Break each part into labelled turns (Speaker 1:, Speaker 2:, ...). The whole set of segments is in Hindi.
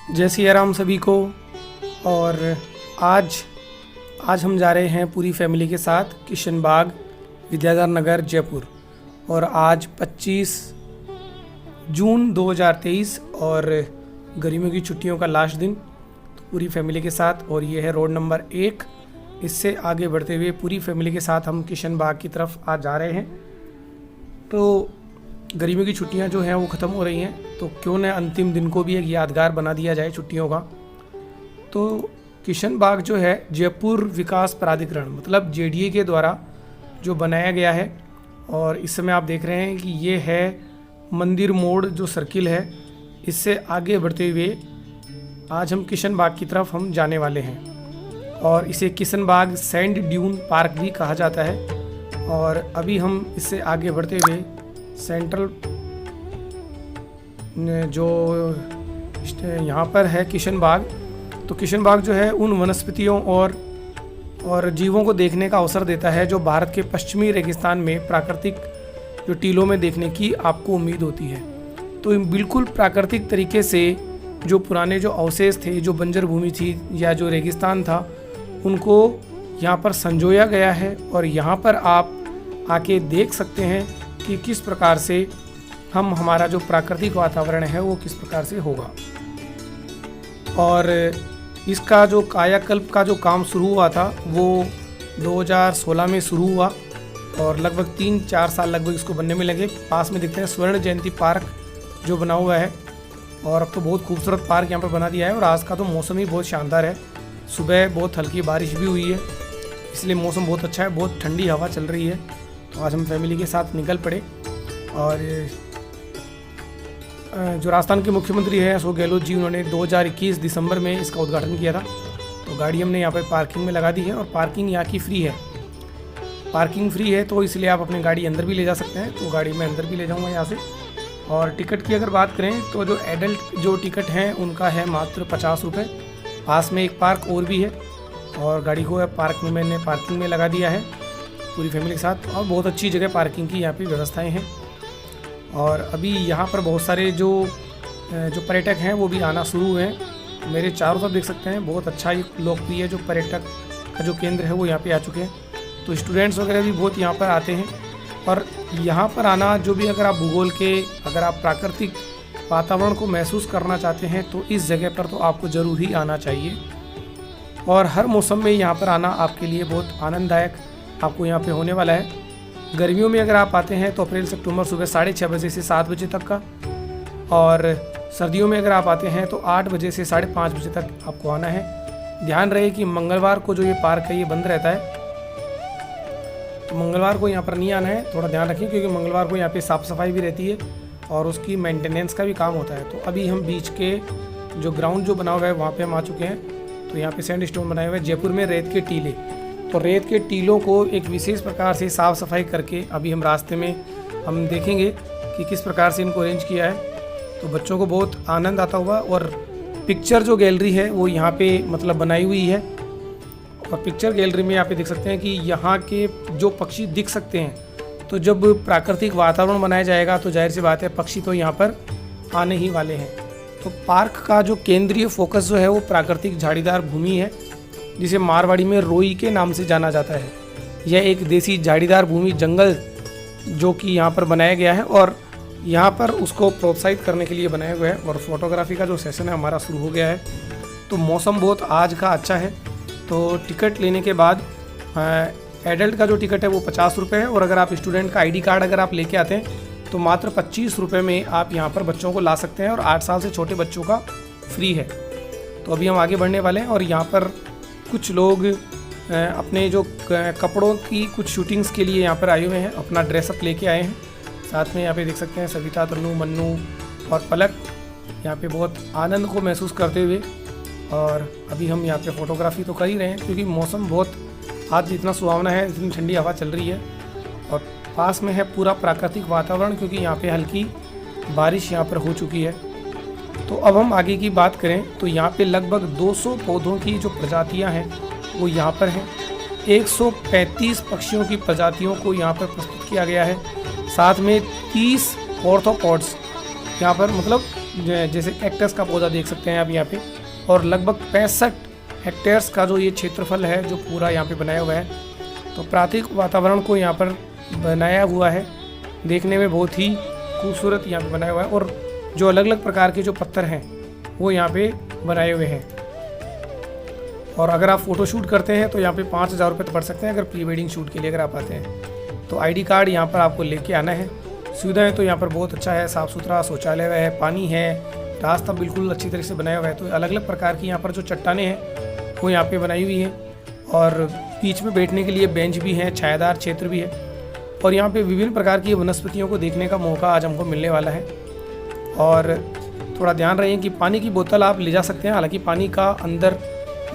Speaker 1: जय सिया राम सभी को। और आज आज हम जा रहे हैं पूरी फैमिली के साथ किशन बाग, विद्याधर नगर, जयपुर। और आज 25 जून 2023 और गर्मियों की छुट्टियों का लास्ट दिन, तो पूरी फैमिली के साथ। और ये है रोड नंबर 1। इससे आगे बढ़ते हुए पूरी फैमिली के साथ हम किशन बाग की तरफ आज जा रहे हैं। तो गर्मियों की छुट्टियां जो हैं वो ख़त्म हो रही हैं, तो क्यों न अंतिम दिन को भी एक यादगार बना दिया जाए छुट्टियों का। तो किशन बाग जो है जयपुर विकास प्राधिकरण मतलब जेडीए के द्वारा जो बनाया गया है। और इस समय आप देख रहे हैं कि ये है मंदिर मोड़ जो सर्किल है। इससे आगे बढ़ते हुए आज हम किशन बाग की तरफ हम जाने वाले हैं। और इसे किशन बाग सैंड ड्यून पार्क भी कहा जाता है। और अभी हम इससे आगे बढ़ते हुए सेंट्रल जो यहाँ पर है किशन बाग, तो किशन बाग जो है उन वनस्पतियों और जीवों को देखने का अवसर देता है जो भारत के पश्चिमी रेगिस्तान में प्राकृतिक जो टीलों में देखने की आपको उम्मीद होती है। तो बिल्कुल प्राकृतिक तरीके से जो पुराने जो अवशेष थे, जो बंजर भूमि थी या जो रेगिस्तान था, उनको यहाँ पर संजोया गया है। और यहाँ पर आप आके देख सकते हैं कि किस प्रकार से हमारा जो प्राकृतिक वातावरण है वो किस प्रकार से होगा। और इसका जो कायाकल्प का जो काम शुरू हुआ था वो 2016 में शुरू हुआ और लगभग 3-4 साल लगभग इसको बनने में लगे। पास में देखते हैं स्वर्ण जयंती पार्क जो बना हुआ है, और अब तो बहुत खूबसूरत पार्क यहाँ पर बना दिया है। और आज का तो मौसम ही बहुत शानदार है। सुबह बहुत हल्की बारिश भी हुई है, इसलिए मौसम बहुत अच्छा है, बहुत ठंडी हवा चल रही है। तो आज हम फैमिली के साथ निकल पड़े। और जो राजस्थान के मुख्यमंत्री हैं अशोक गहलोत जी, उन्होंने 2021 दिसंबर में इसका उद्घाटन किया था। तो गाड़ी हमने यहाँ पर पार्किंग में लगा दी है और पार्किंग यहाँ की फ्री है। पार्किंग फ्री है तो इसलिए आप अपनी गाड़ी अंदर भी ले जा सकते हैं। तो गाड़ी में अंदर भी ले जाऊँगा यहाँ से। और टिकट की अगर बात करें तो जो एडल्ट जो टिकट हैं उनका है मात्र 50 रुपये। पास में एक पार्क और भी है और गाड़ी को पार्क में मैंने पार्किंग में लगा दिया है पूरी फैमिली के साथ। और बहुत अच्छी जगह पार्किंग की यहाँ पे व्यवस्थाएं हैं। और अभी यहाँ पर बहुत सारे जो पर्यटक हैं वो भी आना शुरू हुए हैं। मेरे चारों तरफ देख सकते हैं बहुत अच्छा ये लोकप्रिय जो पर्यटक का जो केंद्र है वो यहाँ पे आ चुके हैं। तो स्टूडेंट्स वगैरह भी बहुत यहाँ पर आते हैं। और यहाँ पर आना जो भी अगर आप भूगोल के अगर आप प्राकृतिक वातावरण को महसूस करना चाहते हैं तो इस जगह पर तो आपको ज़रूर ही आना चाहिए। और हर मौसम में यहाँ पर आना आपके लिए बहुत आनंददायक आपको यहाँ पे होने वाला है। गर्मियों में अगर आप आते हैं तो अप्रैल से अक्टूबर सुबह 6:30 बजे से 7 बजे तक का। और सर्दियों में अगर आप आते हैं तो 8 बजे से 5:30 बजे तक आपको आना है। ध्यान रहे कि मंगलवार को जो ये पार्क है ये बंद रहता है, तो मंगलवार को यहाँ पर नहीं आना है। थोड़ा ध्यान रखें क्योंकि मंगलवार को यहाँ पे साफ़ सफाई भी रहती है और उसकी मेंटेनेंस का भी काम होता है। तो अभी हम बीच के जो ग्राउंड जो बना हुआ है वहाँ पे हम आ चुके हैं। तो यहाँ पे सैंड स्टोन बनाए हुए हैं, जयपुर में रेत के टीले। तो रेत के टीलों को एक विशेष प्रकार से साफ़ सफाई करके अभी हम रास्ते में हम देखेंगे कि किस प्रकार से इनको अरेंज किया है। तो बच्चों को बहुत आनंद आता हुआ। और पिक्चर जो गैलरी है वो यहाँ पे मतलब बनाई हुई है। और पिक्चर गैलरी में आप देख सकते हैं कि यहाँ के जो पक्षी दिख सकते हैं। तो जब प्राकृतिक वातावरण बनाया जाएगा तो जाहिर सी बात है पक्षी तो यहाँ पर आने ही वाले हैं। तो पार्क का जो केंद्रीय फोकस जो है वो प्राकृतिक झाड़ीदार भूमि है, जिसे मारवाड़ी में रोई के नाम से जाना जाता है। यह एक देसी झाड़ीदार भूमि जंगल जो कि यहाँ पर बनाया गया है और यहाँ पर उसको प्रोत्साहित करने के लिए बनाया गया है। और फोटोग्राफी का जो सेशन है हमारा शुरू हो गया है। तो मौसम बहुत आज का अच्छा है। तो टिकट लेने के बाद एडल्ट का जो टिकट है वो 50 रुपये है। और अगर आप स्टूडेंट का ID कार्ड अगर आप लेके आते हैं तो मात्र 25 रुपये में आप यहाँ पर बच्चों को ला सकते हैं। और 8 साल से छोटे बच्चों का फ्री है। तो अभी हम आगे बढ़ने वाले हैं। और यहाँ पर कुछ लोग अपने जो कपड़ों की कुछ शूटिंग्स के लिए यहाँ पर आए हुए हैं, अपना ड्रेसअप लेके आए हैं। साथ में यहाँ पे देख सकते हैं सविता, तन्नू, मन्नू और पलक यहाँ पे बहुत आनंद को महसूस करते हुए। और अभी हम यहाँ पे फ़ोटोग्राफी तो कर ही रहे हैं क्योंकि मौसम बहुत आज इतना सुहावना है, इतनी ठंडी हवा चल रही है। और पास में है पूरा प्राकृतिक वातावरण क्योंकि यहाँ पे हल्की बारिश यहाँ पर हो चुकी है। तो अब हम आगे की बात करें तो यहाँ पे लगभग 200 पौधों की जो प्रजातियाँ हैं वो यहाँ पर हैं। 135 पक्षियों की प्रजातियों को यहाँ पर प्रस्तुत किया गया है। साथ में 30 ऑर्थोपॉड्स यहाँ पर मतलब जैसे कैक्टस का पौधा देख सकते हैं आप यहाँ पे। और लगभग 65 हेक्टेयर्स का जो ये क्षेत्रफल है जो पूरा यहाँ पे बनाया हुआ है। तो प्राकृतिक वातावरण को यहाँ पर बनाया हुआ है, देखने में बहुत ही खूबसूरत यहाँ पे बनाया हुआ है। और जो अलग अलग प्रकार के जो पत्थर हैं वो यहाँ पे बनाए हुए हैं। और अगर आप फ़ोटो शूट करते हैं तो यहाँ पे 5,000 रुपये तो पड़ सकते हैं अगर प्री वेडिंग शूट के लिए अगर आप आते हैं तो। आईडी कार्ड यहाँ पर आपको लेके आना है। सुविधाएं तो यहाँ पर बहुत अच्छा है, साफ़ सुथरा शौचालय है, पानी है, रास्ता बिल्कुल अच्छी तरह से बनाया हुआ है। तो अलग अलग प्रकार की यहाँ पर जो चट्टानें हैं वो यहाँ पे बनाई हुई हैं। और बीच में बैठने के लिए बेंच भी हैं, छायादार क्षेत्र भी है। और यहाँ पे विभिन्न प्रकार की वनस्पतियों को देखने का मौका आज हमको मिलने वाला है। और थोड़ा ध्यान रहे कि पानी की बोतल आप ले जा सकते हैं, हालांकि पानी का अंदर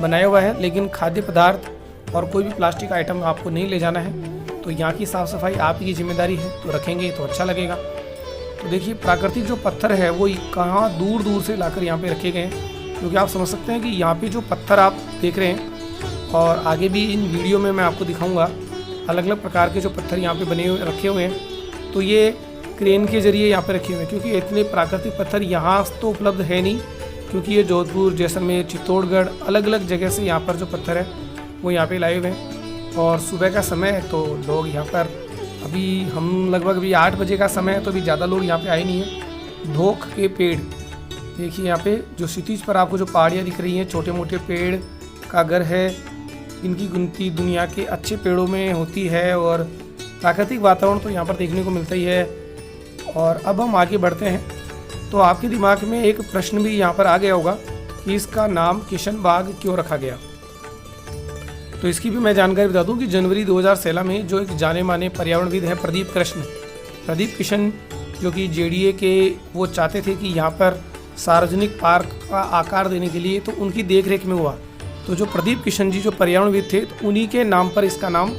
Speaker 1: बनाया हुआ है, लेकिन खाद्य पदार्थ और कोई भी प्लास्टिक आइटम आपको नहीं ले जाना है। तो यहाँ की साफ़ सफाई आप ही की जिम्मेदारी है, तो रखेंगे तो अच्छा लगेगा। तो देखिए प्राकृतिक जो पत्थर है वो कहाँ दूर दूर से लाकर यहाँ पे रखे गए हैं, क्योंकि आप समझ सकते हैं कि यहाँ पे जो पत्थर आप देख रहे हैं और आगे भी इन वीडियो में मैं आपको दिखाऊंगा अलग अलग प्रकार के जो पत्थर यहाँ पे बने हुए रखे हुए हैं। तो ये क्रेन के ज़रिए यहाँ पे रखे हुए हैं, क्योंकि इतने प्राकृतिक पत्थर यहाँ तो उपलब्ध है नहीं, क्योंकि ये जोधपुर, जैसलमेर, चित्तौड़गढ़ अलग अलग जगह से यहाँ पर जो पत्थर है वो यहाँ पे लाए हुए हैं। और सुबह का समय है तो लोग यहाँ पर, अभी हम लगभग अभी 8 बजे का समय है तो अभी ज़्यादा लोग यहाँ पे आए नहीं हैं। धोख के पेड़ देखिए यहाँ पे जो क्षितिज पर आपको जो पहाड़ियाँ दिख रही हैं, छोटे मोटे पेड़ का घर है। इनकी गिनती दुनिया के अच्छे पेड़ों में होती है और प्राकृतिक वातावरण तो यहाँ पर देखने को मिलता ही है। और अब हम आगे बढ़ते हैं तो आपके दिमाग में एक प्रश्न भी यहाँ पर आ गया होगा कि इसका नाम किशन बाग क्यों रखा गया। तो इसकी भी मैं जानकारी बता दूं कि जनवरी 2016 में जो एक जाने माने पर्यावरणविद हैं प्रदीप किशन, जो कि जेडीए के वो चाहते थे कि यहाँ पर सार्वजनिक पार्क का आकार देने के लिए, तो उनकी देखरेख में हुआ। तो जो प्रदीप किशन जी जो पर्यावरणविद थे तो उन्हीं के नाम पर इसका नाम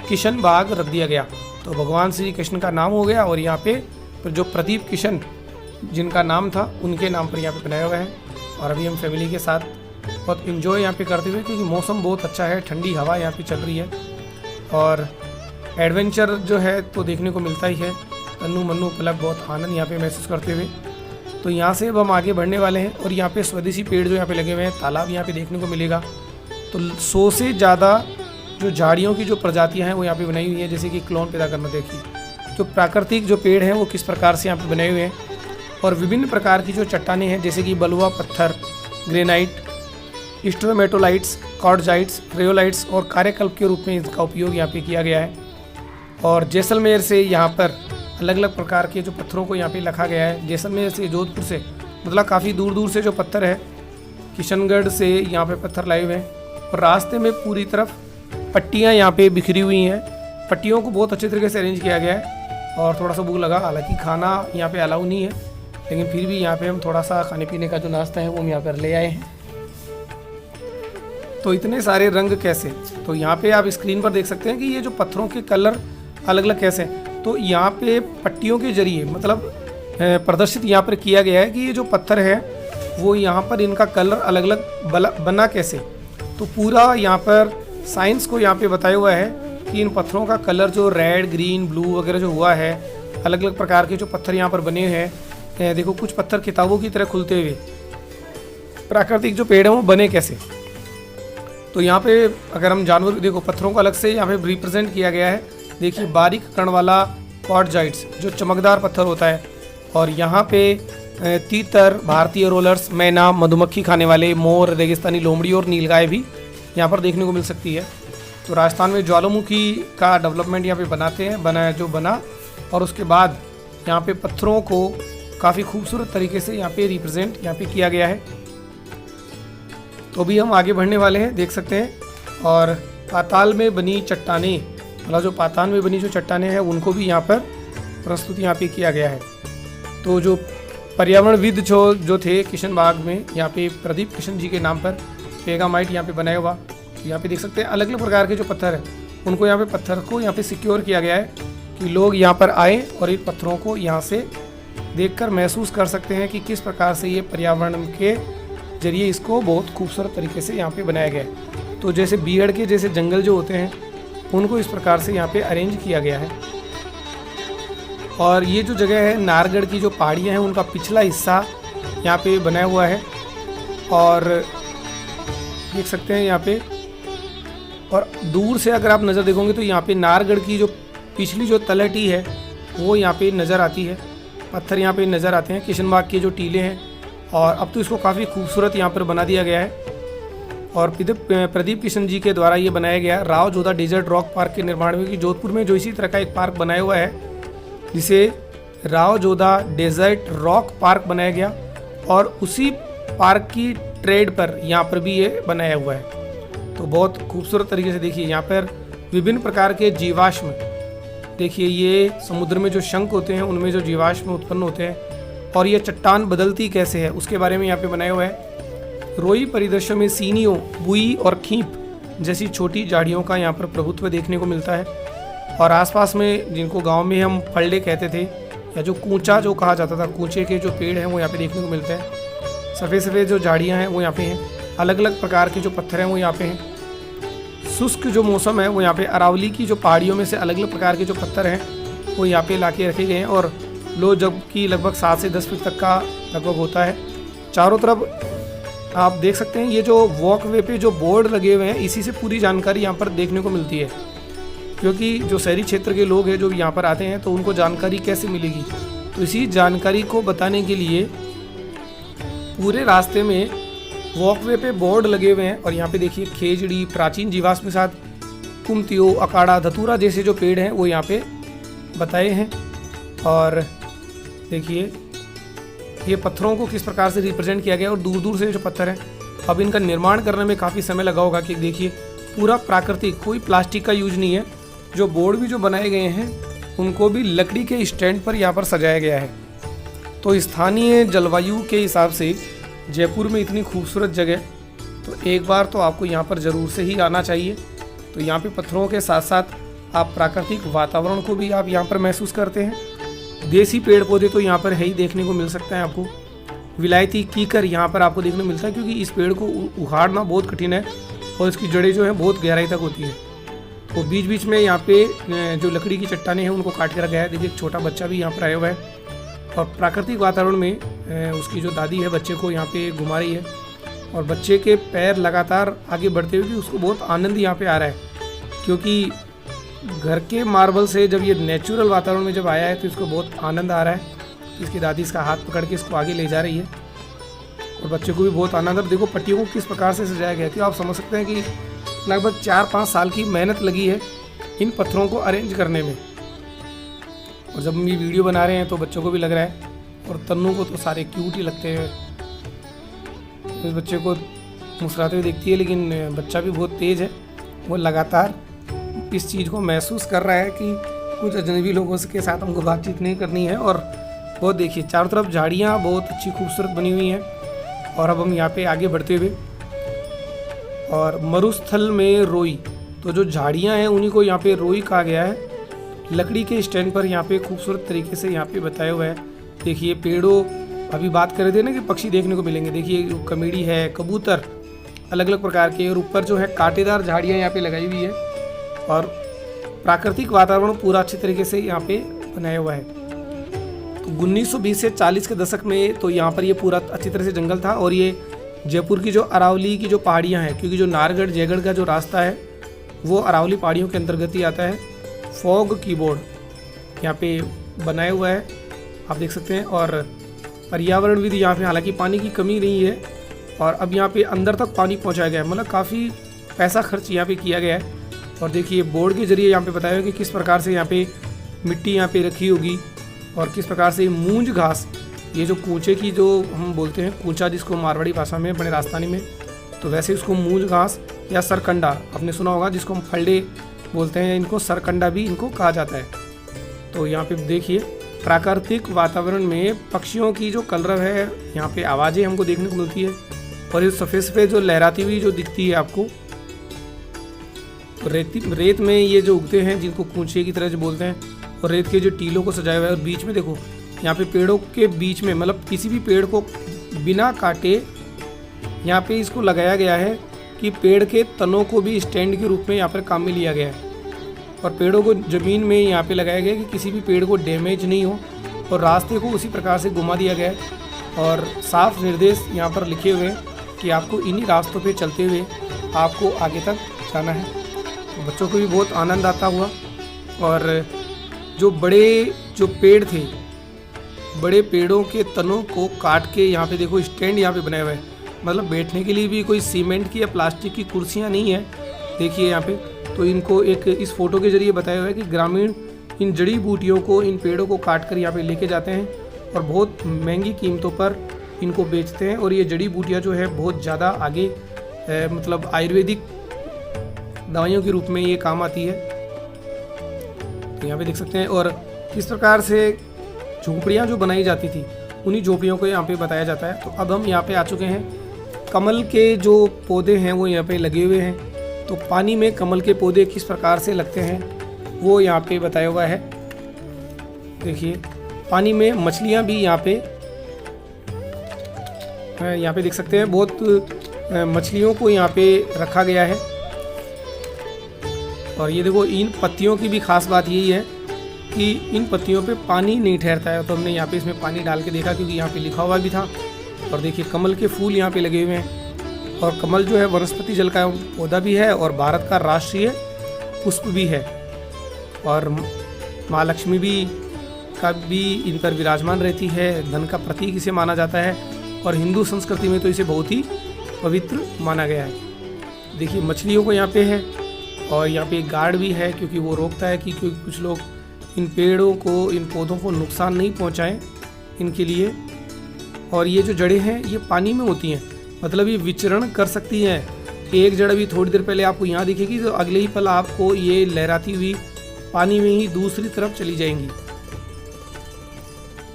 Speaker 1: किशन बाग रख दिया गया। तो भगवान श्री कृष्ण का नाम हो गया और यहाँ पे जो प्रदीप किशन जिनका नाम था उनके नाम पर यहाँ पे बनाया हुआ है। और अभी हम फैमिली के साथ बहुत इन्जॉय यहाँ पे करते हुए, क्योंकि मौसम बहुत अच्छा है, ठंडी हवा यहाँ पे चल रही है और एडवेंचर जो है तो देखने को मिलता ही है। तन्नू मन्नू पलक बहुत आनंद यहाँ पे महसूस करते हुए तो यहाँ से अब हम आगे बढ़ने वाले हैं। और यहाँ पे स्वदेशी पेड़ जो यहाँ पे लगे हुए हैं, तालाब यहाँ पे देखने को मिलेगा। तो 100 से ज़्यादा जो झाड़ियों की जो प्रजातियाँ हैं वो यहाँ पे बनाई हुई हैं, जैसे कि क्लोन पैदा करना। देखिए जो प्राकृतिक जो पेड़ हैं वो किस प्रकार से यहाँ पे बनाए हुए हैं। और विभिन्न प्रकार की जो चट्टानें हैं जैसे कि बलुआ पत्थर, ग्रेनाइट, स्ट्रोमेटोलाइट्स, कॉर्डजाइट्स, रेयोलाइट्स और कार्यकल्प के रूप में इसका उपयोग यहाँ पे किया गया है। और जैसलमेर से यहाँ पर अलग अलग प्रकार के जो पत्थरों को यहाँ पे रखा गया है। जैसलमेर से, जोधपुर से, मतलब काफ़ी दूर दूर से जो पत्थर है, किशनगढ़ से यहाँ पे पत्थर लाए हुए हैं। और रास्ते में पूरी तरफ पट्टियाँ यहाँ पे बिखरी हुई हैं। पट्टियों को बहुत अच्छे तरीके से अरेंज किया गया है। और थोड़ा सा भूख लगा, हालांकि खाना यहाँ पे अलाउ नहीं है, लेकिन फिर भी यहाँ पे हम थोड़ा सा खाने पीने का जो नाश्ता है वो हम यहाँ पर ले आए हैं। तो इतने सारे रंग कैसे, तो यहाँ पे आप स्क्रीन पर देख सकते हैं कि ये जो पत्थरों के कलर अलग अलग कैसे हैं। तो यहाँ पे पट्टियों के जरिए मतलब प्रदर्शित यहाँ पर किया गया है कि ये जो पत्थर है वो यहाँ पर इनका कलर अलग अलग बना कैसे। तो पूरा यहाँ पर साइंस को यहाँ पे बताया हुआ है कि इन पत्थरों का कलर जो रेड, ग्रीन, ब्लू वगैरह जो हुआ है, अलग अलग प्रकार के जो पत्थर यहाँ पर बने हुए हैं। देखो कुछ पत्थर किताबों की तरह खुलते हुए, प्राकृतिक जो पेड़ हैं वो बने कैसे। तो यहाँ पे अगर हम जानवर देखो, पत्थरों को अलग से यहाँ पे रिप्रेजेंट किया गया है। देखिए बारीक कण वाला क्वार्टजाइट्स जो चमकदार पत्थर होता है। और यहाँ पे तीतर, भारतीय रोलर्स, मैना, मधुमक्खी खाने वाले, मोर, रेगिस्तानी लोमड़ी और नीलगाय भी यहाँ पर देखने को मिल सकती है। तो राजस्थान में ज्वालामुखी का डेवलपमेंट यहाँ पे बना और उसके बाद यहाँ पे पत्थरों को काफ़ी खूबसूरत तरीके से यहाँ पे रिप्रेजेंट यहाँ पे किया गया है। तो अभी हम आगे बढ़ने वाले हैं, देख सकते हैं। और पाताल में बनी चट्टानें, मतलब जो पाताल में बनी जो चट्टानें हैं उनको भी यहाँ पर प्रस्तुत यहाँ पे किया गया है। तो जो पर्यावरणविद जो थे किशन बाग में, यहाँ पे प्रदीप किशन जी के नाम पर पेगामाइट यहाँ पे बनाया हुआ। यहाँ पे देख सकते हैं अलग अलग प्रकार के जो पत्थर हैं उनको यहाँ पे पत्थर को यहाँ पे सिक्योर किया गया है कि लोग यहाँ पर आए और इन पत्थरों को यहाँ से देखकर महसूस कर सकते हैं कि किस प्रकार से ये पर्यावरण के जरिए इसको बहुत खूबसूरत तरीके से यहाँ पे बनाया गया है। तो जैसे बीहड़ के जैसे जंगल जो होते हैं उनको इस प्रकार से यहाँ पे अरेंज किया गया है। और ये जो जगह है नारगढ़ की जो पहाड़ियाँ हैं उनका पिछला हिस्सा यहाँ पे बनाया हुआ है। और देख सकते हैं यहाँ पे, और दूर से अगर आप नज़र देखोगे तो यहाँ पे नाहरगढ़ की जो पिछली जो तलहटी है वो यहाँ पे नज़र आती है। पत्थर यहाँ पे नज़र आते हैं, किशनबाग के जो टीले हैं। और अब तो इसको काफ़ी खूबसूरत यहाँ पर बना दिया गया है। और प्रदीप किशन जी के द्वारा ये बनाया गया Rao Jodha Desert Rock Park के निर्माण में, कि जोधपुर में जो इसी तरह का एक पार्क बनाया हुआ है जिसे Rao Jodha Desert Rock Park बनाया गया। और उसी पार्क की ट्रेड पर यहाँ पर भी ये बनाया हुआ है। तो बहुत खूबसूरत तरीके से देखिए यहाँ पर विभिन्न प्रकार के जीवाश्म, देखिए ये समुद्र में जो शंख होते हैं उनमें जो जीवाश्म उत्पन्न होते हैं, और ये चट्टान बदलती कैसे है उसके बारे में यहाँ पे बनाया हुआ है। रोई परिदृश्य में सीनियों, बुई और खींप जैसी छोटी झाड़ियों का यहाँ पर प्रभुत्व देखने को मिलता है। और आसपास में, जिनको गांव में हम फल्डे कहते थे, या जो कूचा जो कहा जाता था, कूचे के जो पेड़ हैं वो यहाँ पे देखने को मिलते हैं। सफ़ेद सफ़ेद जो झाड़ियाँ हैं वो यहाँ पे हैं। अलग अलग प्रकार के जो पत्थर हैं वो यहाँ पे हैं। शुष्क जो मौसम है वो यहाँ पे अरावली की जो पहाड़ियों में से अलग अलग प्रकार के जो पत्थर हैं वो यहाँ पे ला के रखे गए हैं। और लो जब की लगभग 7 से 10 फीट तक का लगभग होता है। चारों तरफ आप देख सकते हैं ये जो वॉकवे पे जो बोर्ड लगे हुए हैं, इसी से पूरी जानकारी यहाँ पर देखने को मिलती है। क्योंकि जो शहरी क्षेत्र के लोग हैं जो यहाँ पर आते हैं तो उनको जानकारी कैसे मिलेगी, तो इसी जानकारी को बताने के लिए पूरे रास्ते में वॉकवे पे बोर्ड लगे हुए हैं। और यहाँ पे देखिए खेजड़ी, प्राचीन जीवाश्म के साथ कुमतियो, अकाड़ा, धतूरा जैसे जो पेड़ हैं वो यहाँ पे बताए हैं। और देखिए ये पत्थरों को किस प्रकार से रिप्रेजेंट किया गया, और दूर दूर से जो पत्थर हैं, अब इनका निर्माण करने में काफ़ी समय लगा होगा। कि देखिए पूरा प्राकृतिक, कोई प्लास्टिक का यूज नहीं है। जो बोर्ड भी जो बनाए गए हैं उनको भी लकड़ी के स्टैंड पर यहाँ पर सजाया गया है। तो स्थानीय जलवायु के हिसाब से जयपुर में इतनी खूबसूरत जगह, तो एक बार तो आपको यहाँ पर ज़रूर से ही आना चाहिए। तो यहाँ पे पत्थरों के साथ साथ आप प्राकृतिक वातावरण को भी आप यहाँ पर महसूस करते हैं। देसी पेड़ पौधे तो यहाँ पर है ही, देखने को मिल सकता है आपको। विलायती कीकर यहाँ पर आपको देखने को मिलता है, क्योंकि इस पेड़ को उखाड़ना बहुत कठिन है और इसकी जड़ें जो हैं बहुत गहराई तक होती है। तो बीच बीच में यहाँ पे जो लकड़ी की चट्टानें हैं उनको काट के रखा है। देखिए एक छोटा बच्चा भी यहाँ पर आया हुआ है, और प्राकृतिक वातावरण में उसकी जो दादी है बच्चे को यहाँ पे घुमा रही है। और बच्चे के पैर लगातार आगे बढ़ते हुए भी उसको बहुत आनंद यहाँ पे आ रहा है, क्योंकि घर के मार्बल से जब ये नेचुरल वातावरण में जब आया है तो इसको बहुत आनंद आ रहा है। इसकी दादी इसका हाथ पकड़ के इसको आगे ले जा रही है, और बच्चे को भी बहुत आनंद। अब देखो पट्टियों को किस प्रकार से सजाया गया है, कि आप समझ सकते हैं कि लगभग 4-5 साल की मेहनत लगी है इन पत्थरों को अरेंज करने में। और जब हम ये वीडियो बना रहे हैं तो बच्चों को भी लग रहा है, और तन्नू को तो सारे क्यूट ही लगते हैं। इस बच्चे को मुस्कुराते हुए देखती है, लेकिन बच्चा भी बहुत तेज़ है। वो लगातार इस चीज़ को महसूस कर रहा है कि कुछ अजनबी लोगों के साथ हमको बातचीत नहीं करनी है। और बहुत देखिए चारों तरफ झाड़ियाँ बहुत अच्छी खूबसूरत बनी हुई हैं। और अब हम यहाँ पे आगे बढ़ते हुए, और मरुस्थल में रोई, तो जो झाड़ियाँ हैं उन्हीं को यहाँ पे रोई कहा गया है। लकड़ी के स्टैंड पर यहाँ पे खूबसूरत तरीके से यहाँ पे बताया हुआ है। देखिए पेड़ों, अभी बात कर रहे थे ना कि पक्षी देखने को मिलेंगे, देखिए कमेड़ी है, कबूतर अलग अलग प्रकार के, और ऊपर जो है कांटेदार झाड़ियाँ यहाँ पे लगाई हुई है। और प्राकृतिक वातावरण पूरा अच्छी तरीके से यहाँ पे बनाया हुआ है। तो 1920 से 40 के दशक में तो यहाँ पर ये पूरा अच्छी तरह से जंगल था। और ये जयपुर की जो अरावली की जो पहाड़ियाँ हैं, क्योंकि जो नाहरगढ़ जयगढ़ का जो रास्ता है वो अरावली पहाड़ियों के अंतर्गत ही आता है। फॉग कीबोर्ड यहाँ पे बनाया हुआ है, आप देख सकते हैं। और पर्यावरण विधि यहाँ पे, हालांकि पानी की कमी नहीं है, और अब यहाँ पे अंदर तक पानी पहुँचाया गया है, मतलब काफ़ी पैसा खर्च यहाँ पे किया गया है। और देखिए बोर्ड के जरिए यहाँ पे बताया है कि किस प्रकार से यहाँ पे मिट्टी यहाँ पे रखी होगी, और किस प्रकार से मूंज घास, ये जो कूचे की जो हम बोलते हैं कूचा, जिसको मारवाड़ी भाषा में, बड़े राजस्थानी में, तो वैसे इसको मूंज घास या सरकंडा आपने सुना होगा, जिसको हम फल्डे बोलते हैं, इनको सरकंडा भी इनको कहा जाता है। तो यहाँ पे देखिए प्राकृतिक वातावरण में पक्षियों की जो कलरव है, यहाँ पे आवाज़ें हमको देखने को मिलती है। और ये सफ़ेद सफ़ेद जो लहराती हुई जो दिखती है आपको, तो रेत में ये जो उगते हैं, जिनको कूचे की तरह जो बोलते हैं, और रेत के जो टीलों को सजाया हुआ है। और बीच में देखो यहाँ पे पेड़ों के बीच में, मतलब किसी भी पेड़ को बिना काटे यहाँ पे इसको लगाया गया है कि पेड़ के तनों को भी स्टैंड के रूप में यहाँ पर काम में लिया गया है। और पेड़ों को ज़मीन में यहाँ पे लगाया गया कि किसी भी पेड़ को डैमेज नहीं हो, और रास्ते को उसी प्रकार से घुमा दिया गया है और साफ निर्देश यहाँ पर लिखे हुए हैं कि आपको इन्हीं रास्तों पे चलते हुए आपको आगे तक जाना है। तो बच्चों को भी बहुत आनंद आता हुआ। और जो पेड़ थे, बड़े पेड़ों के तनों को काट के यहाँ पे देखो स्टैंड यहाँ पे बनाए हुए हैं, मतलब बैठने के लिए भी कोई सीमेंट की या प्लास्टिक की कुर्सियाँ नहीं है। देखिए यहाँ पे तो इनको एक इस फोटो के जरिए बताया हुआ है कि ग्रामीण इन जड़ी बूटियों को, इन पेड़ों को काट कर यहाँ पे लेके जाते हैं और बहुत महंगी कीमतों पर इनको बेचते हैं। और ये जड़ी बूटियाँ जो है बहुत ज़्यादा आगे मतलब आयुर्वेदिक दवाइयों के रूप में ये काम आती है। तो यहाँ पे देख सकते हैं। और किस प्रकार से झोपड़ियाँ जो बनाई जाती थी, उन्हीं झोपड़ियों को यहाँ पे बताया जाता है। तो अब हम यहाँ पे आ चुके हैं। कमल के जो पौधे हैं वो यहाँ पे लगे हुए हैं। तो पानी में कमल के पौधे किस प्रकार से लगते हैं वो यहाँ पे बताया हुआ है। देखिए पानी में मछलियाँ भी यहाँ पे देख सकते हैं। बहुत मछलियों को यहाँ पे रखा गया है। और ये देखो इन पत्तियों की भी खास बात यही है कि इन पत्तियों पे पानी नहीं ठहरता है। तो हमने यहाँ पे इसमें पानी डाल के देखा क्योंकि यहाँ पे लिखा हुआ भी था। और देखिए कमल के फूल यहाँ पे लगे हुए हैं। और कमल जो है वनस्पति जल का पौधा भी है और भारत का राष्ट्रीय पुष्प भी है। और माँ लक्ष्मी का भी इन पर विराजमान रहती है, धन का प्रतीक इसे माना जाता है। और हिंदू संस्कृति में तो इसे बहुत ही पवित्र माना गया है। देखिए मछलियों को यहाँ पे है। और यहाँ पे एक गार्ड भी है क्योंकि वो रोकता है कि क्योंकि कुछ लोग इन पेड़ों को, इन पौधों को नुकसान नहीं पहुँचाएं इनके लिए। और ये जो जड़ें हैं ये पानी में होती हैं, मतलब ये विचरण कर सकती हैं। एक जड़ भी थोड़ी देर पहले आपको यहाँ दिखेगी तो अगले ही पल आपको ये लहराती हुई पानी में ही दूसरी तरफ चली जाएंगी।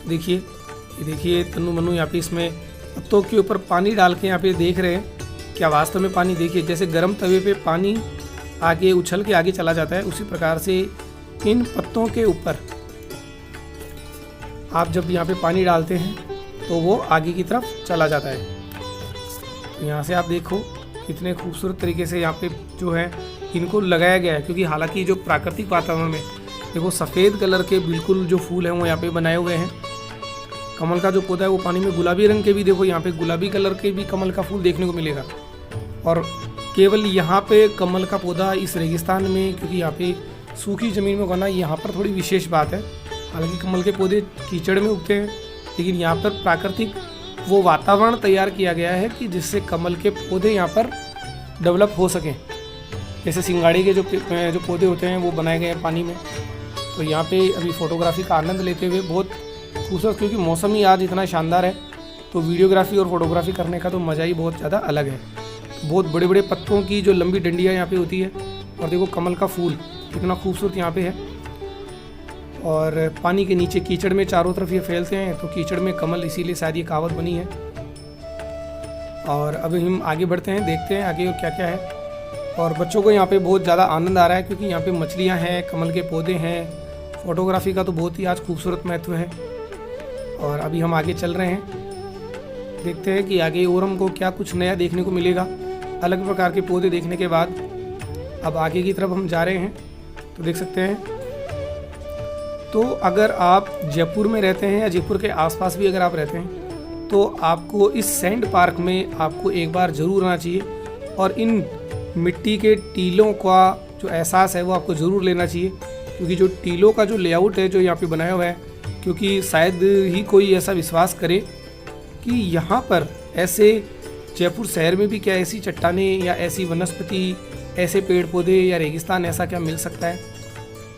Speaker 1: देखिए ये देखिए तन्नू मन्नू यहाँ पे इसमें पत्तों के ऊपर पानी डाल के यहाँ पे देख रहे हैं क्या वास्तव में पानी। देखिए जैसे गर्म तवे पे पानी आगे उछल के आगे चला जाता है, उसी प्रकार से इन पत्तों के ऊपर आप जब यहाँ पे पानी डालते हैं तो वो आगे की तरफ चला जाता है। तो यहाँ से आप देखो कितने खूबसूरत तरीके से यहाँ पे जो है इनको लगाया गया है। क्योंकि हालांकि जो प्राकृतिक वातावरण में देखो सफ़ेद कलर के बिल्कुल जो फूल हैं वो यहाँ पे बनाए हुए हैं। कमल का जो पौधा है वो पानी में गुलाबी रंग के भी देखो यहाँ पे गुलाबी कलर के भी कमल का फूल देखने को मिलेगा। और केवल यहाँ पे कमल का पौधा इस रेगिस्तान में, क्योंकि यहाँ पे सूखी ज़मीन में उगाना यहाँ पर थोड़ी विशेष बात है। हालांकि कमल के पौधे कीचड़ में उगते हैं, लेकिन यहाँ पर प्राकृतिक वो वातावरण तैयार किया गया है कि जिससे कमल के पौधे यहाँ पर डेवलप हो सकें। जैसे सिंगाड़े के जो पौधे होते हैं वो बनाए गए हैं पानी में। तो यहाँ पे अभी फ़ोटोग्राफी का आनंद लेते हुए बहुत खूबसूरत, क्योंकि मौसम ही आज इतना शानदार है तो वीडियोग्राफी और फोटोग्राफी करने का तो मज़ा ही बहुत ज़्यादा अलग है। बहुत बड़े बड़े पत्तों की जो लंबी डंडियाँ यहाँ पे होती है। और देखो कमल का फूल कितना खूबसूरत यहाँ पे है। और पानी के नीचे कीचड़ में चारों तरफ ये फैलते हैं, तो कीचड़ में कमल, इसीलिए शायद ये कहावत बनी है। और अभी हम आगे बढ़ते हैं, देखते हैं आगे और क्या क्या है। और बच्चों को यहाँ पे बहुत ज़्यादा आनंद आ रहा है क्योंकि यहाँ पे मछलियाँ हैं, कमल के पौधे हैं, फोटोग्राफी का तो बहुत ही आज खूबसूरत महत्व है। और अभी हम आगे चल रहे हैं, देखते हैं कि आगे और हमको क्या कुछ नया देखने को मिलेगा। अलग प्रकार के पौधे देखने के बाद अब आगे की तरफ हम जा रहे हैं। तो देख सकते हैं, तो अगर आप जयपुर में रहते हैं या जयपुर के आसपास भी अगर आप रहते हैं तो आपको इस सैंड पार्क में आपको एक बार ज़रूर आना चाहिए। और इन मिट्टी के टीलों का जो एहसास है वो आपको ज़रूर लेना चाहिए। क्योंकि जो टीलों का जो लेआउट है जो यहाँ पे बनाया हुआ है, क्योंकि शायद ही कोई ऐसा विश्वास करे कि यहाँ पर ऐसे जयपुर शहर में भी क्या ऐसी चट्टानें या ऐसी वनस्पति, ऐसे पेड़ पौधे या रेगिस्तान ऐसा क्या मिल सकता है।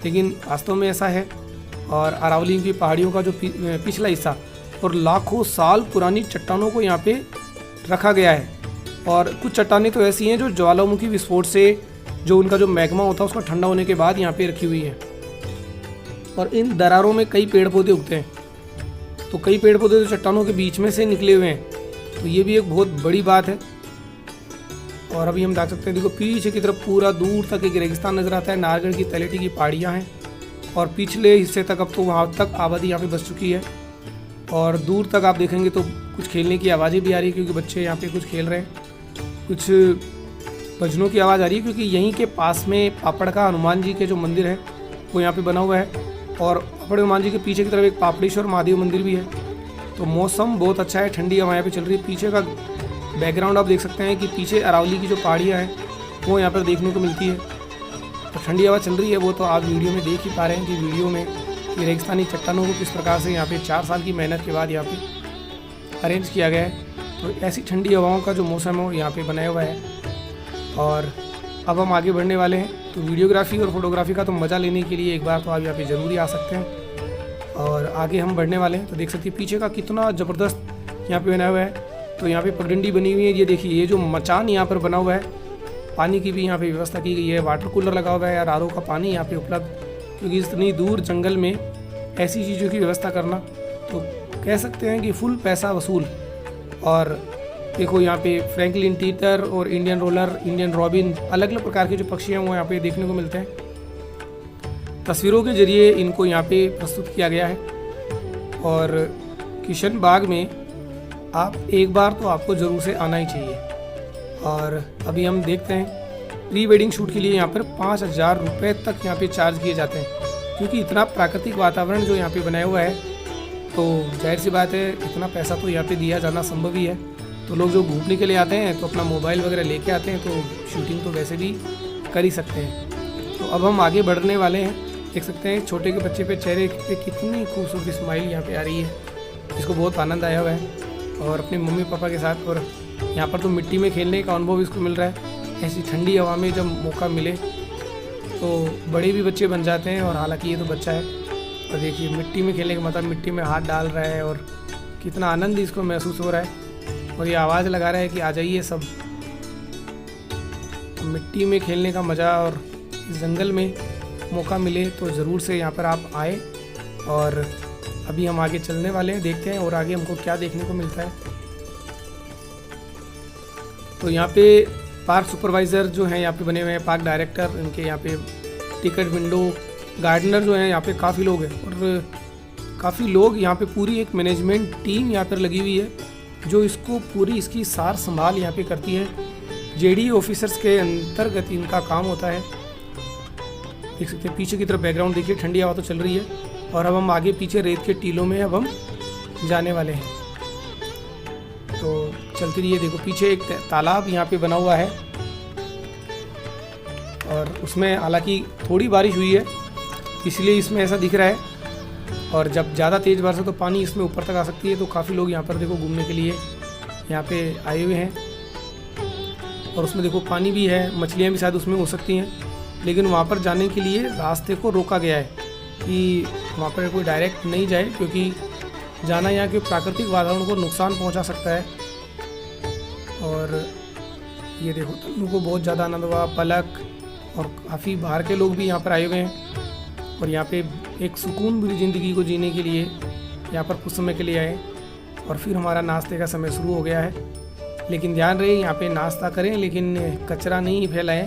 Speaker 1: लेकिन वास्तव में ऐसा है। और अरावली की पहाड़ियों का जो पिछला हिस्सा और लाखों साल पुरानी चट्टानों को यहाँ पे रखा गया है। और कुछ चट्टानें तो ऐसी हैं जो ज्वालामुखी विस्फोट से जो उनका जो मैग्मा होता है उसका ठंडा होने के बाद यहाँ पे रखी हुई है। और इन दरारों में कई पेड़ पौधे उगते हैं, तो कई पेड़ पौधे तो चट्टानों के बीच में से निकले हुए हैं, तो ये भी एक बहुत बड़ी बात है। और अभी हम देख सकते हैं, देखो पीछे की तरफ पूरा दूर तक एक रेगिस्तान नजर आता है। नारगढ़ की तलेटी की पहाड़ियाँ हैं और पिछले हिस्से तक अब तो वहाँ तक आबादी यहाँ पे बस चुकी है। और दूर तक आप देखेंगे तो कुछ खेलने की आवाज़ें भी आ रही है, क्योंकि बच्चे यहाँ पे कुछ खेल रहे हैं। कुछ भजनों की आवाज़ आ रही है, क्योंकि यहीं के पास में पापड़ का हनुमान जी के जो मंदिर है वो यहाँ पे बना हुआ है। और पापड़ हनुमान जी के पीछे की तरफ एक पापड़ेश्वर महादेव मंदिर भी है। तो मौसम बहुत अच्छा है, ठंडी हवा यहाँ पे चल रही है। पीछे का बैकग्राउंड आप देख सकते हैं कि पीछे अरावली की जो पहाड़ियाँ हैं वो यहाँ पर देखने को मिलती है। तो ठंडी हवा चल रही है, वो तो आप वीडियो में देख ही पा रहे हैं कि वीडियो में ये रेगिस्तानी चट्टानों को किस प्रकार से यहाँ पे 4 साल की मेहनत के बाद यहाँ पे अरेंज किया गया है। तो ऐसी ठंडी हवाओं का जो मौसम है वो यहाँ पे बनाया हुआ है। और अब हम आगे बढ़ने वाले हैं। तो वीडियोग्राफी और फोटोग्राफी का तो मज़ा लेने के लिए एक बार तो आप यहाँ पे ज़रूरी आ सकते हैं। और आगे हम बढ़ने वाले हैं। तो देख सकते हैं पीछे का कितना ज़बरदस्त यहाँ पे बनाया हुआ है। तो यहाँ पे पगडंडी बनी हुई है, ये देखिए, ये जो मचान यहाँ पर बना हुआ है, पानी की भी यहाँ पे व्यवस्था की गई है, वाटर कूलर लगा हुआ है और आरओ का पानी यहाँ पे उपलब्ध। क्योंकि इतनी दूर जंगल में ऐसी चीज़ों की व्यवस्था करना तो कह सकते हैं कि फुल पैसा वसूल। और देखो यहाँ पे फ्रैंकलिन टीटर और इंडियन रोलर, इंडियन रॉबिन, अलग अलग प्रकार के जो पक्षी हैं वो यहाँ पे देखने को मिलते हैं। तस्वीरों के जरिए इनको यहाँ पे प्रस्तुत किया गया है। और किशन बाग में आप एक बार तो आपको ज़रूर से आना ही चाहिए। और अभी हम देखते हैं प्री वेडिंग शूट के लिए यहाँ पर 5,000 रुपये तक यहाँ पे चार्ज किए जाते हैं। क्योंकि इतना प्राकृतिक वातावरण जो यहाँ पे बनाया हुआ है, तो जाहिर सी बात है इतना पैसा तो यहाँ पे दिया जाना संभव ही है। तो लोग जो घूमने के लिए आते हैं तो अपना मोबाइल वगैरह लेके आते हैं, तो शूटिंग तो वैसे भी कर ही सकते हैं। तो अब हम आगे बढ़ने वाले हैं। देख सकते हैं छोटे के बच्चे पे चेहरे पे कितनी खूबसूरत स्माइल यहाँ पे आ रही है, इसको बहुत आनंद आया हुआ है। और अपने मम्मी पापा के साथ, और यहाँ पर तो मिट्टी में खेलने का अनुभव इसको मिल रहा है। ऐसी ठंडी हवा में जब मौका मिले तो बड़े भी बच्चे बन जाते हैं। और हालांकि ये तो बच्चा है, और देखिए मिट्टी में खेलने का मतलब मिट्टी में हाथ डाल रहा है और कितना आनंद इसको महसूस हो रहा है। और ये आवाज़ लगा रहा है कि आ जाइए सब। मिट्टी में खेलने का मज़ा और इस जंगल में मौका मिले तो ज़रूर से यहाँ पर आप आए। और अभी हम आगे चलने वाले हैं, देखते हैं और आगे हमको क्या देखने को मिलता है। तो यहाँ पे पार्क सुपरवाइज़र जो हैं यहाँ पे बने हुए हैं, पार्क डायरेक्टर, इनके यहाँ पे टिकट विंडो, गार्डनर जो हैं यहाँ पे काफ़ी लोग हैं। और काफ़ी लोग यहाँ पे पूरी एक मैनेजमेंट टीम यहाँ पर लगी हुई है जो इसको पूरी इसकी सार संभाल यहाँ पे करती है। जेडी ऑफिसर्स के अंतर्गत इनका काम होता है। देख सकते हैं पीछे की तरफ बैकग्राउंड देखिए, ठंडी हवा तो चल रही है। और अब हम आगे पीछे रेत के टीलों में अब हम जाने वाले हैं। तो चलती रहिए। देखो पीछे एक तालाब यहाँ पे बना हुआ है, और उसमें हालांकि थोड़ी बारिश हुई है इसलिए इसमें ऐसा दिख रहा है। और जब ज़्यादा तेज़ बारिश हो तो पानी इसमें ऊपर तक आ सकती है। तो काफ़ी लोग यहाँ पर देखो घूमने के लिए यहाँ पे आए हुए हैं। और उसमें देखो पानी भी है, मछलियाँ भी शायद उसमें हो सकती हैं। लेकिन वहाँ पर जाने के लिए रास्ते को रोका गया है कि वहाँ पर कोई डायरेक्ट नहीं जाए, क्योंकि जाना यहाँ के प्राकृतिक वातावरण को नुकसान पहुँचा सकता है। और ये देखो तन्नू को बहुत ज़्यादा आनंद हुआ, पलक और काफ़ी बाहर के लोग भी यहाँ पर आए हुए हैं। और यहाँ पे एक सुकून भरी ज़िंदगी को जीने के लिए यहाँ पर कुछ समय के लिए आए। और फिर हमारा नाश्ते का समय शुरू हो गया है। लेकिन ध्यान रहे यहाँ पे नाश्ता करें लेकिन कचरा नहीं फैलाएं,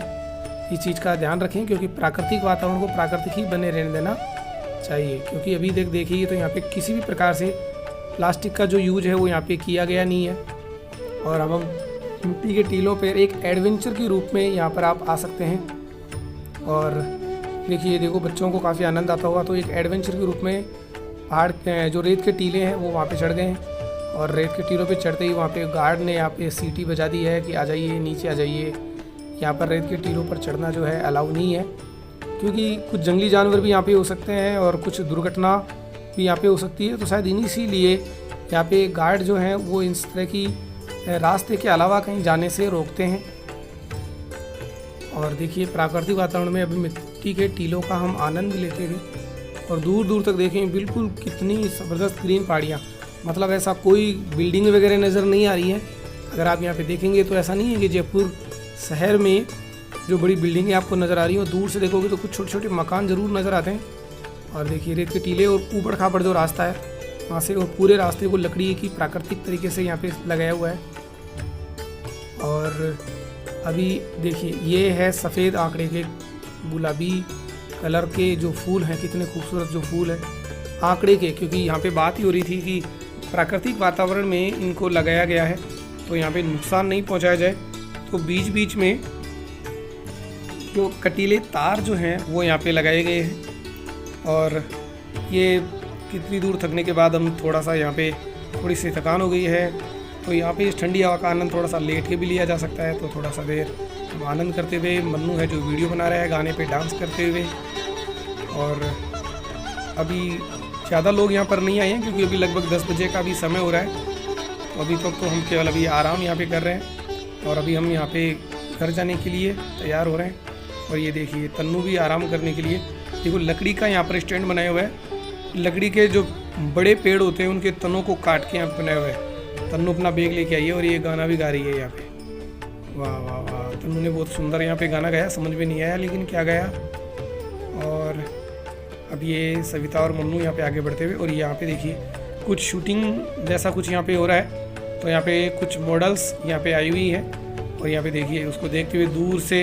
Speaker 1: इस चीज़ का ध्यान रखें। क्योंकि प्राकृतिक वातावरण को प्राकृतिक ही बने रहने देना चाहिए। क्योंकि अभी देखिए तो यहाँ पे किसी भी प्रकार से प्लास्टिक का जो यूज है वो यहाँ पे किया गया नहीं है। और अब हम मिट्टी के टीलों पर एक एडवेंचर के रूप में यहाँ पर आप आ सकते हैं। और देखिए देखो बच्चों को काफ़ी आनंद आता होगा। तो एक एडवेंचर के रूप में पहाड़ जो रेत के टीले हैं वो वहाँ पे चढ़ गए हैं। और रेत के टीलों पे चढ़ते ही वहाँ पे गार्ड ने यहाँ पे सीटी बजा दी है कि आ जाइए, नीचे आ जाइए। यहाँ पर रेत के टीलों पर चढ़ना जो है अलाउ नहीं है, क्योंकि कुछ जंगली जानवर भी यहाँ पे हो सकते हैं और कुछ दुर्घटना भी यहाँ पे हो सकती है। तो शायद इसीलिए यहाँ पे गार्ड जो हैं वो इस तरह की रास्ते के अलावा कहीं जाने से रोकते हैं। और देखिए प्राकृतिक वातावरण में अभी मिट्टी के टीलों का हम आनंद भी लेते थे। और दूर दूर तक देखें बिल्कुल कितनी ज़बरदस्त ग्रीन पहाड़ियाँ, मतलब ऐसा कोई बिल्डिंग वगैरह नज़र नहीं आ रही है। अगर आप यहाँ पे देखेंगे तो ऐसा नहीं है कि जयपुर शहर में जो बड़ी बिल्डिंगें आपको नज़र आ रही हैं, दूर से देखोगे तो कुछ छोटे छोटे मकान ज़रूर नज़र आते हैं। और देखिए रेत के टीले और ऊबड़ खाबड़ जो रास्ता है वहाँ से, और पूरे रास्ते को लकड़ी की प्राकृतिक तरीके से यहाँ पे लगाया हुआ है। और अभी देखिए ये है सफ़ेद आंकड़े के गुलाबी कलर के जो फूल हैं, कितने खूबसूरत जो फूल हैं आंकड़े के। क्योंकि यहाँ पे बात ही हो रही थी कि प्राकृतिक वातावरण में इनको लगाया गया है तो यहाँ पे नुकसान नहीं पहुँचाया जाए। तो बीच बीच में जो कटीले तार जो हैं वो यहाँ पे लगाए गए हैं। और ये कितनी दूर थकने के बाद हम थोड़ा सा यहाँ पे थोड़ी सी थकान हो गई है, तो यहाँ पे इस ठंडी हवा का आनंद थोड़ा सा लेट के भी लिया जा सकता है। तो थोड़ा सा देर हम आनंद करते हुए, मन्नू है जो वीडियो बना रहा है गाने पे डांस करते हुए। और अभी ज़्यादा लोग यहाँ पर नहीं आए हैं क्योंकि अभी लगभग 10 बजे का भी समय हो रहा है। तो अभी तक तो हम केवल अभी आराम यहाँ पे कर रहे हैं और अभी हम यहाँ पे घर जाने के लिए तैयार हो रहे हैं। और ये देखिए तन्नू भी आराम करने के लिए, देखो लकड़ी का यहाँ पर स्टैंड बनाया हुआ है। लकड़ी के जो बड़े पेड़ होते हैं उनके तनों को काट के यहाँ पे बनाया हुआ है। तन्नू अपना बैग लेके आई है और ये गाना भी गा रही है यहाँ पे। वाह वाह वाह, तन्नू ने बहुत सुंदर यहाँ पे गाना गाया, समझ में नहीं आया लेकिन क्या गाया। और अब ये सविता और मन्नू यहाँ पे आगे बढ़ते हुए, और यहाँ पे देखिए कुछ शूटिंग जैसा कुछ यहाँ पे हो रहा है। तो यहाँ पे कुछ मॉडल्स यहाँ पे आई हुई है और यहाँ पे देखिए उसको देखते हुए दूर से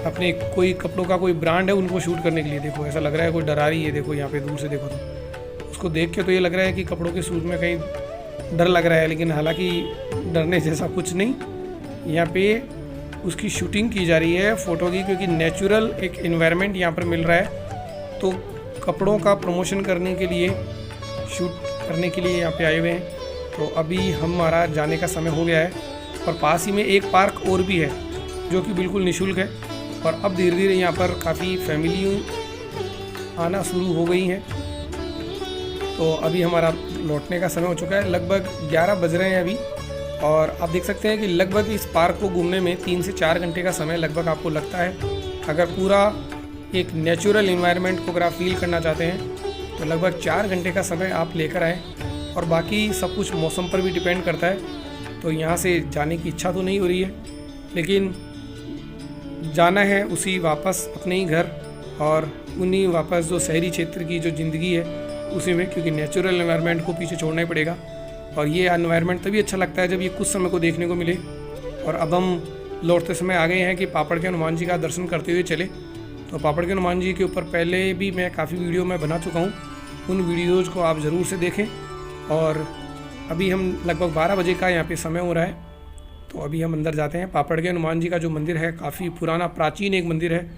Speaker 1: अपने कोई कपड़ों का कोई ब्रांड है उनको शूट करने के लिए, देखो ऐसा लग रहा है कोई डरा रही है। देखो यहाँ पे दूर से देखो तो उसको देख के तो ये लग रहा है कि कपड़ों के शूट में कहीं डर लग रहा है, लेकिन हालांकि डरने जैसा कुछ नहीं। यहाँ पे उसकी शूटिंग की जा रही है फ़ोटो की, क्योंकि नेचुरल एक इन्वायरमेंट यहाँ पर मिल रहा है। तो कपड़ों का प्रमोशन करने के लिए, शूट करने के लिए यहाँ पे आए हुए हैं। तो अभी हमारा जाने का समय हो गया है और पास ही में एक पार्क और भी है जो कि बिल्कुल निःशुल्क है। और अब धीरे धीरे यहाँ पर काफ़ी फैमिली आना शुरू हो गई हैं। तो अभी हमारा लौटने का समय हो चुका है, लगभग 11 बज रहे हैं अभी। और आप देख सकते हैं कि लगभग इस पार्क को घूमने में 3 से 4 घंटे का समय लगभग आपको लगता है। अगर पूरा एक नेचुरल इन्वायरमेंट को अगर आप फील करना चाहते हैं तो लगभग 4 घंटे का समय आप लेकर आएँ। और बाकी सब कुछ मौसम पर भी डिपेंड करता है। तो यहाँ से जाने की इच्छा तो नहीं हो रही है, लेकिन जाना है उसी वापस अपने ही घर और उन्हीं वापस जो शहरी क्षेत्र की जो ज़िंदगी है उसी में, क्योंकि नेचुरल एनवायरनमेंट को पीछे छोड़ना ही पड़ेगा। और ये एनवायरनमेंट तभी अच्छा लगता है जब ये कुछ समय को देखने को मिले। और अब हम लौटते समय आ गए हैं कि पापड़ के हनुमान जी का दर्शन करते हुए चले। तो पापड़ के हनुमान जी के ऊपर पहले भी मैं काफ़ी वीडियो में बना चुका हूँ, उन वीडियोज़ को आप ज़रूर से देखें। और अभी हम लगभग 12 बजे का यहाँ पे समय हो रहा है, तो अभी हम अंदर जाते हैं। पापड़ के हनुमान जी का जो मंदिर है काफ़ी पुराना प्राचीन एक मंदिर है,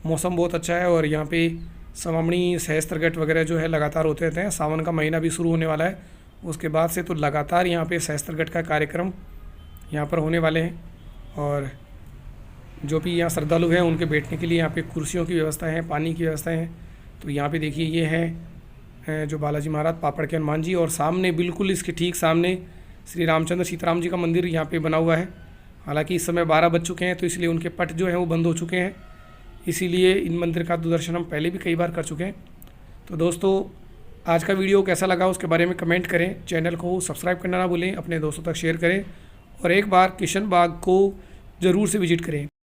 Speaker 1: मौसम बहुत अच्छा है। और यहाँ पे सवामणी सहस्त्रघट वगैरह जो है लगातार होते रहते हैं। सावन का महीना भी शुरू होने वाला है, उसके बाद से तो लगातार यहाँ पे सहस्त्रघट का कार्यक्रम यहाँ पर होने वाले हैं। और जो भी यहाँ श्रद्धालु हैं उनके बैठने के लिए यहाँ पे कुर्सियों की व्यवस्था है, पानी की व्यवस्था है। तो यहाँ पे देखिए ये है जो बालाजी महाराज पापड़ के हनुमान जी, और सामने बिल्कुल इसके ठीक सामने श्री रामचंद्र सीताराम जी का मंदिर यहाँ पे बना हुआ है। हालांकि इस समय 12 बज चुके हैं तो इसलिए उनके पट जो हैं वो बंद हो चुके हैं, इसीलिए इन मंदिर का दर्शन हम पहले भी कई बार कर चुके हैं। तो दोस्तों आज का वीडियो कैसा लगा उसके बारे में कमेंट करें, चैनल को सब्सक्राइब करना ना भूलें, अपने दोस्तों तक शेयर करें और एक बार किशन बाग को ज़रूर से विजिट करें।